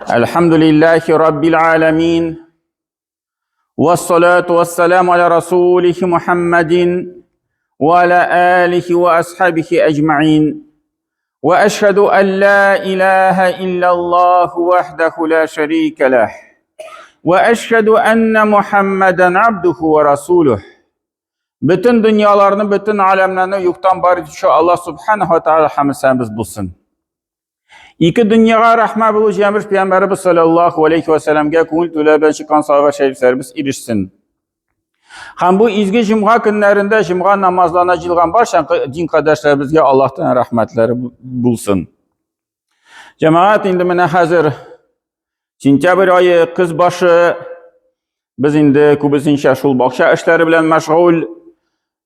Elhamdülillahi Rabbil alemin. Vessalatu vesselamu ala Resulihi Muhammedin ve ala alihi ve ashabihi ecma'in. Ve eşhedü en la ilahe illallah vahdehu la şerike leh. Ve eşhedü enne Muhammeden abduhu ve resuluh. Bütün dünyalarını, bütün alemlerini yoktan bari şu Allah subhanahu ve teala hamdimiz bulsun. İki dünyaya rahmet bulacağımız Peygamberimiz sallallahu aleyhi ve sellem'e kul tüleben çıkan sahabe şeriflerimiz erişsin. Hem bu izgi cuma günlerinde cuma namazlarına cilgan başlayan din kardeşlerimizge Allah'tan rahmetleri bulsun. Cemaat indi mene hazır. Sentyabr ayı kız başı biz indi kubisinşe şul bakşa işleri bilen meşgul.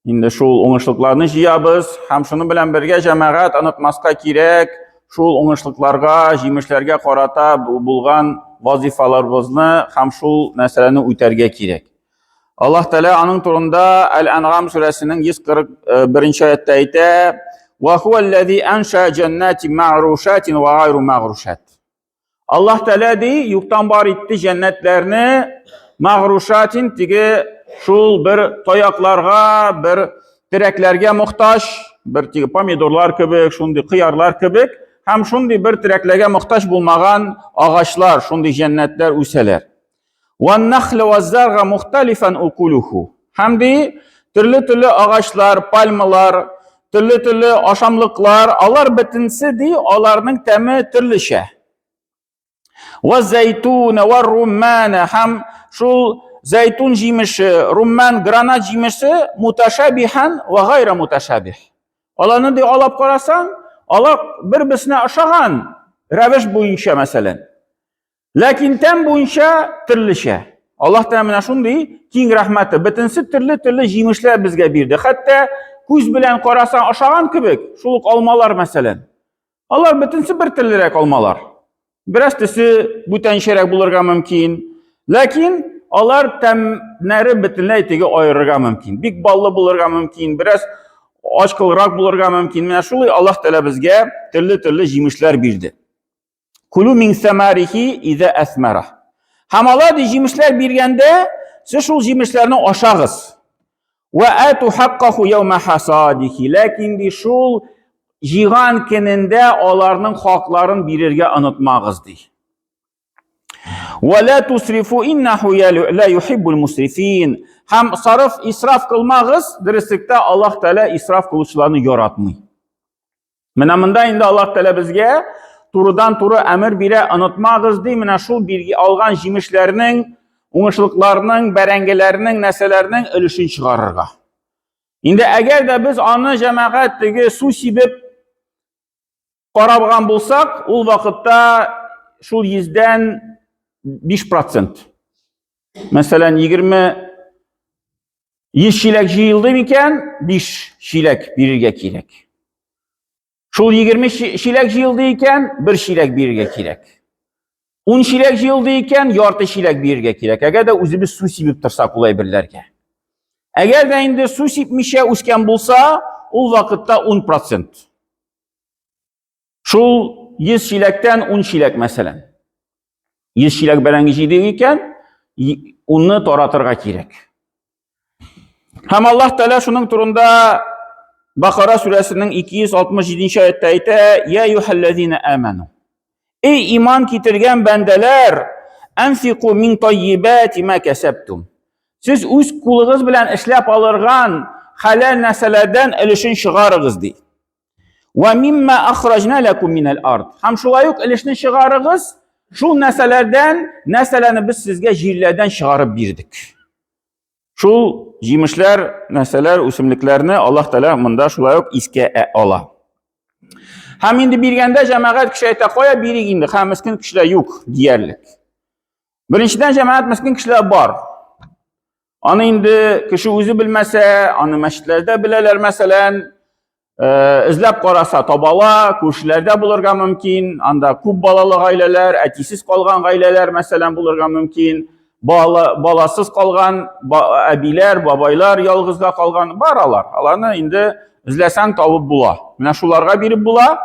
İndi şul oңышlıklarını jiyabız. Hem şunu bilen birge cemaat anıtmaska kirek. Şul oңышlıklarga, jimişlerge qarata bulgan vazifalarımızı hem şul meseleni üterge kirek. Allah Teala anın turunda El-En'am suresinin 141. ayette ayette وَهُوَ الَّذ۪ي أَنْشَى جَنَّاتٍ مَعْرُوشَاتٍ وَغَيْرُ مَغْرُوشَاتٍ Allah Teala dey, yuktan bar itti cennetlerini mağruşatin tigi şul bir toyaklarga, bir direklerge muhtaç, bir tigi pomidorlar kibik, şundi kıyarlar kibik, hem şundi bir direklerge muhtaç bulmagan ağaçlar, şundi cennetler üseler. وَالنَّخْلَ وَالزَّرْغَ مُخْتَلِفًا اُقُلُهُ hem de türlü ağaçlar, palmalar, türlü aşamlıklar, alar bitinsi dey, alarının temi türlü şey. وَالزَّيْتُونَ وَالرُّمَّانَ hem şu zeytun cimişi, rumman, grana cimişi muteşabihan ve gayra muteşabih. Alanı de alap korasan, alap birbirine aşağın, reviş boyunca meselen. Lakin tem boyunca türlü şey. Allah Teala şundi, king rahmeti, bitinsi türlü cimişler bizge birdi. Hatta kuz bilen korasan aşağın kibik, şuluk almalar meselen. Allah bitinsi bir türlürek almalar. Biraz tisi buten şerek bulurga mümkün. Lakin alar temneri bitinley tegi ayırırga mümkün. Big ballı bulurga mümkün. Biraz aç kılrak bulurga mümkün. Mine şulu Allah Teala bizge türlü jimişler birdi. Kulu min semarihi ize esmerah. Hem Allah di jimişler birgende siz şul jimişlerini aşağız. Ve atu hakkahu yevme hasadihi. Lakin di şul jigan keninde onlarının haklarını birirge anıtmağız dey. Ve la tusrifu innehu la yuhibbul musrifin. Hem sarf israf kılmağız, dürüstlükte Allah Teala israf kılıçlarını yaratmıyor. Menamında indi Allah Teala bizge turudan turu emir bire anıtmağız dey. Mena şul bilgi algan jimişlerinin, oңышlıklarının, berengelerinin, neselerinin ölüşün çıkarırga. Indi eğer de biz anı cemaat degi su sibip qarabğan bulsak, ol vakitte şul 100'den 5%. Mesela 100 şilek jiyildi iken 5 şilek birge kirek. Şul 20 şilek jiyildi iken 1 şilek birge kirek. 10 şilek jiyildi iken yartı şilek birge kirek. Eğer de özümüz su sibip tırsak olay birlerge. Eğer de indi su sibmişe usken bulsa, ol vakitte 10%. Şul 100 şilekten 10 şilek mesela. 100 şilek berengici deyken onu toratırga kirek. Hem Allah Teala şunun turunda Bakara suresinin 267. ayette ayette Ya eyyühellezine amenu. Ey iman getirgen bendeler enfiku min tayyibati ma kesebtum. Siz üz kulunuz bilen işlep alırgan halal neselerden ölüşün çıkarığız dey. Ve mimma ahrajna lekum minel ard. Hem şulayuk ilişini çıkarığız, şu neselerden biz sizge jirlerden çıkarıp birdik. Şu jimişler, neseler, üsümlüklerini Allah Teala mında şulayuk iske ala. Hem indi birgende cemaat kişiye koya biri indi, hem miskin kişiler yok diyerlik. Birinciden cemaat miskin kişiler var. Anı indi kişi özü bilmese, anı meşitlerde bileler meselen, izlep qarasa tabala, kurşilerde bulurga mümkün, anda kub balalı aileler, etisiz kalgan aileler mesela bulurga mümkün, balasız kalgan abiler, babaylar, yalğızga kalgan baralar. Alanı indi izlesen tavıp bula. Mine şularga biri bula.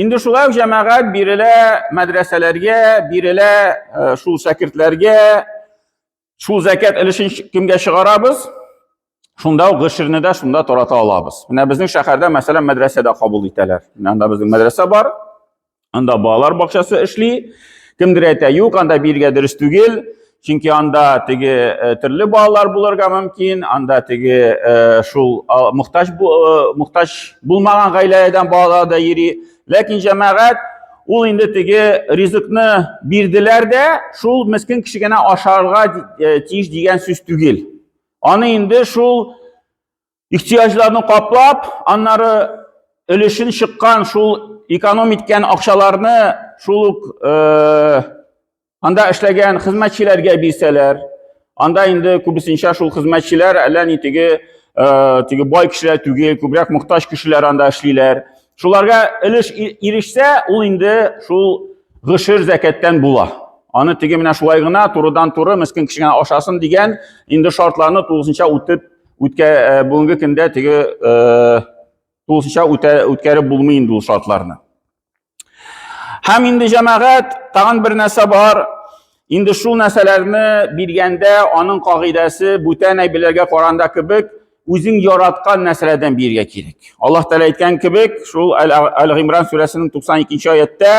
Indi şulay cəmaət bir elə mədrəsələrə, bir elə şul şəkirtlərə, şul zəkat ilişin kimgə çıxarabız? Şunda o qışırını da şunda torata alabız. Bizim şəhərdə məsələn mədrəsədə qabul etələr. Anda bizim mədrəsə var. Anda bağlar bağçası işli. Kimdir etə yox, anda birgə dürüst tügil. Çünki anda tigi türlü bağlar bulurga mümkün. Anda tigi şul muhtaç bulmagan gaylərdən bağlar da yeri. Lakin cəmaət ul indi tigi rizqni birdiler de şul miskin kişigene aşarıga tiyiş diyen süz tügil. Onu indi şul ihtiyaçlarını qaplap, onları ölüşün çıqqan şul ekonomikən akşalarını şuluq anda işləgən xizmətçilərə bilsələr, anda indi kubisinşə şul xizmətçilər ələn tigi boy kişilər tügil, kubraq muhtaç kişilər anda işləylər. Şularga irişsə, ul indi şul gışır zəkətdən bula. Onu tigi minə şulaygına turudan turu miskin kişigən aşasın degen indi şartlarını tuğusunca bugünkü kində tigi tuğusunca ütkərib bulmu indi ul şartlarını. Hem indi cəmaət tağın bir nəsə var. İndi şul nəsələrini bilgəndə onun qağidəsi бүтән əyblərə qaranda kibik özün yaratqan nəsələrdən birgə kirik. Allah Teala aytgan kibik şul Al-İmran surəsinin 92-ci ayətdə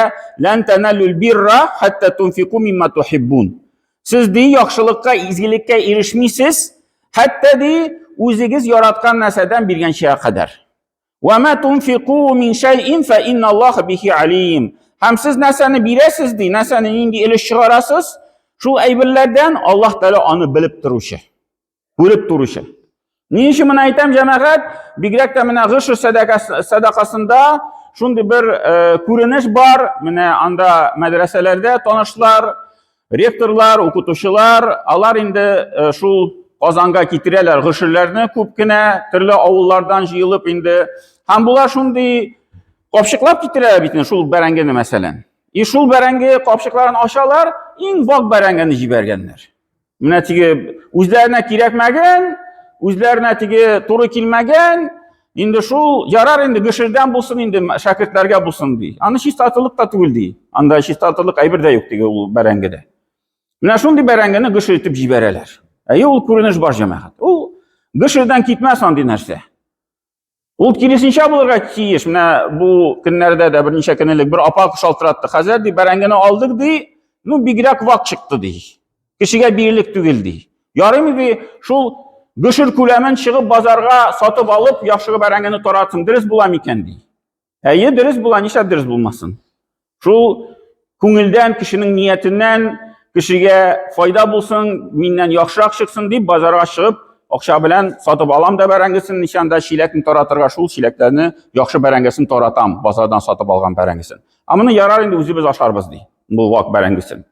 "Lən tənəllül birra hatta tunfiqu mimma tuhibbun." Siz deyi yaxşılıqqa, izgilikə erişmisiniz, hətta deyi özünüz yaratqan nəsədən birgən şeyə qədər. "Və ma tunfiqu min şey'in fa innallaha bihi alim." Hem siz nəsəni biləsiz deyi, nəsəni indi eliş çıxarasız, şul əybirlərdən Allah Teala onu bilib duruşu. Bilib duruşu. Niye işi bunu aytam cəmaət? Bigrək də mənə gışır sadaqasında şundi bir көрініш var. Mənə anda mədrəsələrdə tanışlar, rektorlar, okutuşular, alar indi şul qazanga kitirələr gışırlarını köpkünə, türlü avullardan jıyılıb indi. Hem bunlar şundi qapşıqlap kitirələr bitin şul bərəngəni məsələn. Şul bərəngi qapşıqların aşalar, in vaq bərəngəni jibərgənlər. Mənə tigi özlərinə kirəkməgən, özlerine tigi turu kilmegen, indi şul yarar indi gışırdan bulsun indi şakirtlerge bulsun diye. Anı şistatılık da tügül diye. Anda şistatılık aybir de yok diye o berengede. Mine şundi berengeni gışır etip jibereler. O kuruluş var cemaat. O gışırdan gitmez andi nerse. O kilisinşe bulurga kiyiş. Mine bu günlerde de bir neçe günlük bir apa kuşaltırattı. Hazır diye berengeni aldık diye. Nu bir girek vak çıktı diye. Kişiye birlik tügül diye. Yarım diye şul gışır küləmən çıxıb bazarga satıp alıp yaxşı bərəngəni toratın. Diriz bulam ikən deyil. Diriz bulan, işə diriz bulmasın. Şu küngüldən, kişinin niyetindən, kişiye fayda bulsun, mindən yaxşıraq çıksın deyip bazarga çıxıb, akşa bilən satıp alam da bərəngisin, nişanda şiləkini toratırga şul şiləklərini yaxşı bərəngisin toratam, bazardan satıp alğan bərəngisin. Amını yarar indi üzü biz aşarbız deyil, bu vaq bərəngisin.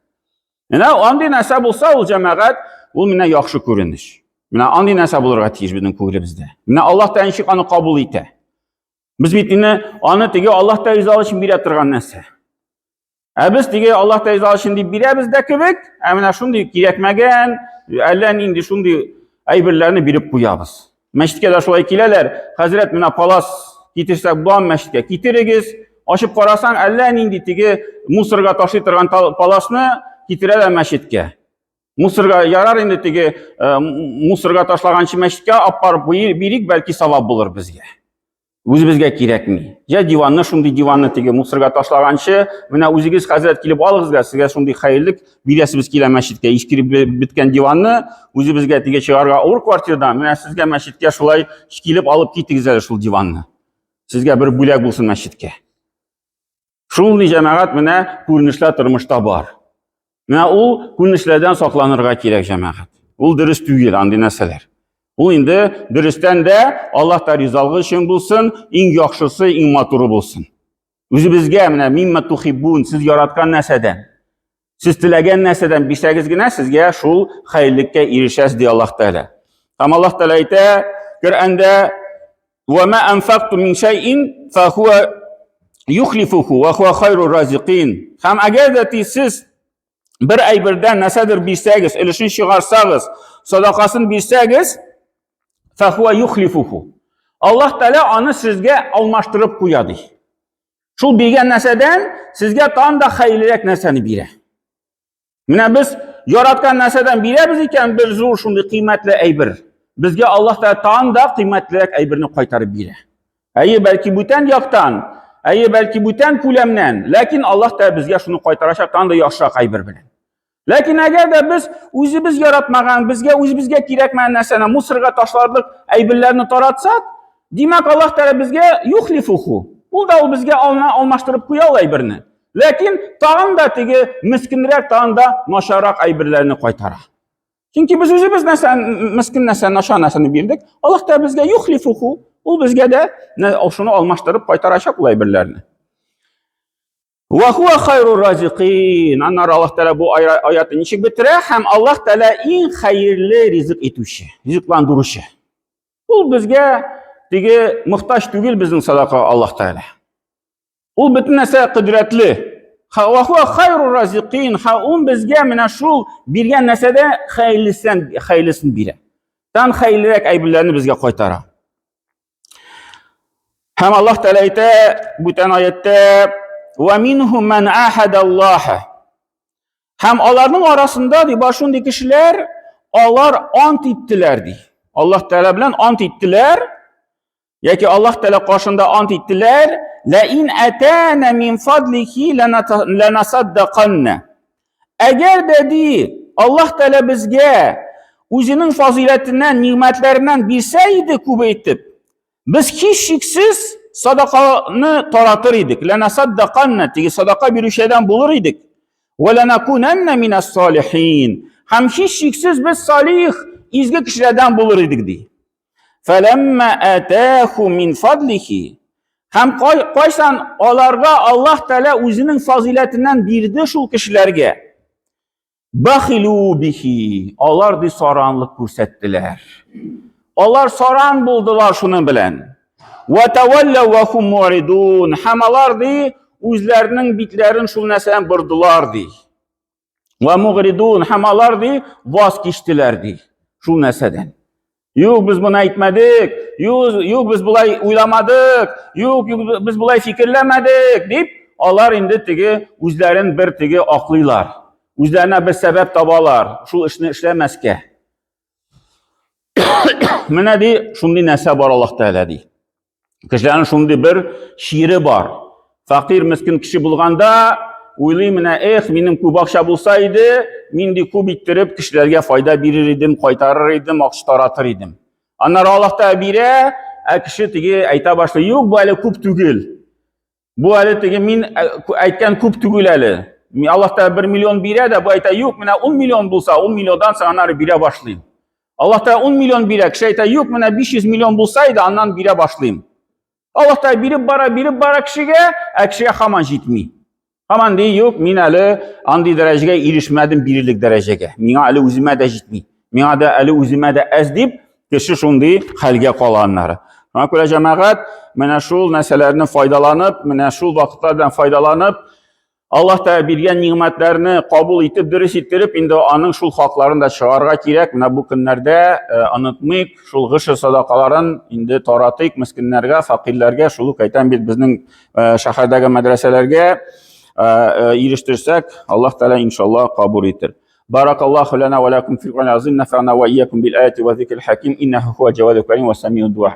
Andi nəsə bulsa, o cəməqət, o minə yaxşı görünür. Mina andi nəsə bulurğa tiyir bizim kubrimizdə. Mina Allah da enşik anı kabul ite. Biz bitini anı tigi Allah da izalı için bir ettirgan nəsə. Biz tigi Allah da izalı için deyip bire bizdə kibik, mina şundi girekmegen, əllərin indi şundi əybirlərini birib buyabız. Məşidkə də şulay kilələr, Hazret mina palas gitirsək bulan məşidkə gitirigiz, aşıp qarasan əllərin indi tigi musurga taşıytırgan palasını gitirələr məşidkə. Mısırga yarar indi tigi mısırga taşlagançı məşidkə apar birik belki savab bulur bizge. Özü bizge kirekmi? Ya divanını şundi divanını tigi mısırga taşlagançı mına özügiz Hazret kilip alığızga sizge şundi hayırlık biresimiz kile məşidkə işkirip bitken divanını özü bizge tigi çıgarga uğur kvartirdan mına sizge məşidkə şulay kilip alıp gitigizler şul divanını. Sizge bir bülek bulsun məşidkə. Şul cemaat mına görünüşler tırmışta var. O günüşlərdən saklanırğa kirək cəmaət. O dürüst tügil andi nəsələr. O indi dürüstdən də Allah da rizalığı için bulsun, in yaxşısı, in maturu bulsun. Özü bizgə mimmə tuhibbun, siz yaratqan nəsədən, siz tiləgən nəsədən bilsəgiz günə sizgə şul xeyirlikə irişəz deyə Allah Teala. Tam Allah Teala ite Qur'anda və mə ənfəqtu min şeyin fəhuvə yuxlifuhu və huvə xayrur raziqin. Hem əgər də siz bir əybirdən nəsədir bilsəgiz, ilişin çıxarsağız, sadaqasını bilsəgiz, fəhuvə yuxlifuhu. Allah Teala onu sizgə almaşdırıb qoyadı. Şul bergan narsadan sizga tanda xayrliroq narsani beradi. Mana biz yaratgan narsadan beramiz ekan bir zo'r shunday qiymatli aybir. Bizga Alloh taolo tanda qiymatliroq aybirni qaytarib beradi. Ayy balki butan yoqdan, ayy balki butan ko'lamdan, lekin Alloh taolo bizga shuni qaytarashaq tanda yaxshiroq aybir bilan. Lekin agarda biz o'zimiz yaratmagan, o'zimizga kerakmagan narsani musirga tashlarlik aybirlarni taratsak, demak Alloh taolo bizga yuxlifuhu. Unda u bizga almashtirib qo'ya aybirni. Lekin tag'inda tegi miskinroq tag'inda nosharoq aybirlarni qaytaradi. Chunki biz o'zimiz miskin narsani, noshar narsani berdik. Alloh taolo bizga yuxlifuhu. U bizga-da shuni almashtirib qaytarashaq u aybirlarni. Va huwa xayrur raziqin. Annar Alloh taolo bu oyatni nechik bitiradi? Ham Alloh taolo eng xayrli rizq etuvchi, rizqlantiruvchi. U bizga tegi muhtoj tugil bizning sadaqa Alloh taolo. U butun narsa qudratli. Va huwa xayrur raziqin. Ha u bizga mana shu bergan narsada xayrlisini beradi. Tan xayrliroq ayblarni bizga qaytaradi. Ham Alloh taolo aytadi bu oyatda va minhum man ahadalloh. Ham ularning orasida shunday kishilar ular ant etdilar deydi. Alloh taolo bilan ant etdilar yoki Alloh taolo qo'shinda ant etdilar. La in atana min fadlihi lanasaddaqanna. Agar dedi Alloh taolo bizga o'zining fazilatidan, ne'matlaridan bersaydi ko'paytib, biz hech shaksiz sadaqani taratar edik. Lanasaddaqanna tegi sadaqa berishdan bo'lar edik. Va lanakunanna minas solihin. Ham hech shaksiz biz solih, izgi kishilardan bo'lar edik deydi. Falamma atahu min fadlihi. Ham qo'ysan ularga Alloh taolo o'zining fazilatidan berdi shu kishilarga. Bakhilu bihi. Ular de so'ranlik ko'rsatdilar. Ular so'ran bo'ldilar shuni bilan. Va tavallaw va hum muridun. Hamalar de o'zlarining bitlarini shu narsadan burdilar de. Va muridun. Hamalar de voz kechdilar de shu narsadan. Yo'q biz buni aytmadik, yo'q biz bulay o'ylamadik, yo'q biz bulay fikrlamadik deb ular endi tegi o'zlarini bir tegi oqlaylar. O'zlarına bir sebep tabalar, şu ishni ishlamasga. Mana de shunday narsa bor Alloh taolo deydi. Kishilarning shunday bir she'ri bor. Faqir miskin kishi bo'lganda o'ylayman, mening ko'p ақша bo'lsa edi, men de ko'p ittirib kishilarga foyda berar edim, qaytarar edim, ақша taratar edim. Annar Alloh taolo bira, kishi tegi ayta boshlaydi, yo'q bu hali ko'p tugil. Bu hali tegi men aytgan ko'p tugil hali. Alloh taolo 1 million beradi, bu ayta yo'q, mana 10 million bo'lsa, 10 milliondan so'ng bira boshlayman. Alloh taolo 10 million beradi, kishi ayta yo'q, mana 500 million bo'lsa edi, andan bira boshlayman. Alloh taolo berib bara kishiga hamon yetmaydi. Hamon dey yo'q, men hali andi darajaga erishmadim, birlik darajaga. Menga hali o'zimga da yetmaydi. Menga da hali o'zimga da az deb kishi shunday halga qolganlari. Mana ko'ra jamoat, mana shu narsalardan foydalanib, mana shu vaqtlardan foydalanib, Alloh taolo bergan ne'matlarni qabul etib, durust ettirib, endi uning shu haqlarini da chiqarga kerak. Mana bu kunlarda unutmaylik, shu g'isht sadaqalarini endi taratik miskinlarga, faqirlarga, shu qaytan bizning shahardagi madrasalarga erishtirsak, Alloh taolo inshaalloh qabul etar. Barakallohu lana va lakum fil Qur'onil azim, nafa'na va iyyakum bil ayati va zikril hakim, innahu huwa jawadul karim va samiud du'a.